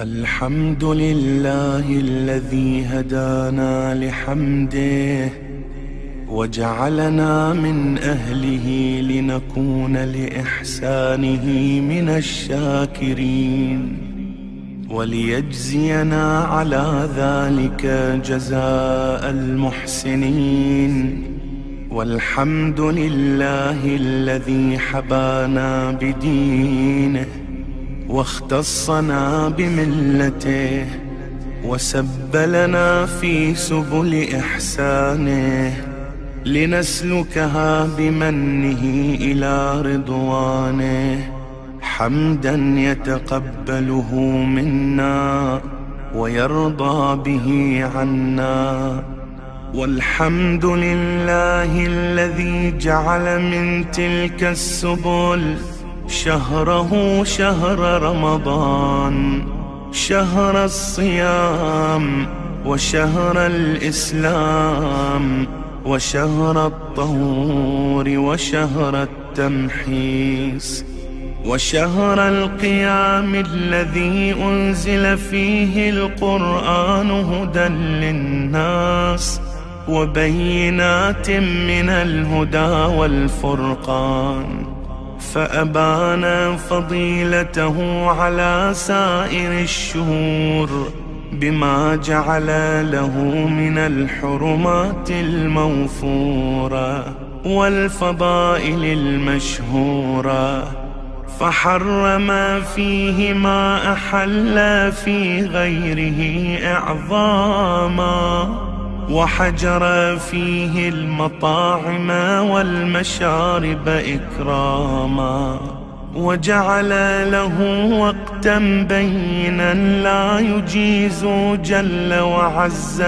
الحمد لله الذي هدانا لحمده وجعلنا من أهله لنكون لإحسانه من الشاكرين، وليجزينا على ذلك جزاء المحسنين. والحمد لله الذي حبانا بدينه واختصنا بملته وسبلنا في سبل إحسانه لنسلكها بمنه إلى رضوانه، حمدا يتقبله منا ويرضى به عنا. والحمد لله الذي جعل من تلك السبل شهره شهر رمضان، شهر الصيام وشهر الإسلام وشهر الطهور وشهر التمحيص وشهر القيام الذي أنزل فيه القرآن هدى للناس وبينات من الهدى والفرقان، فأبان فضيلته على سائر الشهور بما جعل له من الحرمات الموفورة والفضائل المشهورة، فحرم فيه ما أحل في غيره إعظاما، وحجر فيه المطاعم والمشارب إكراما، وجعل له وقتا بينا لا يجيز جل وعز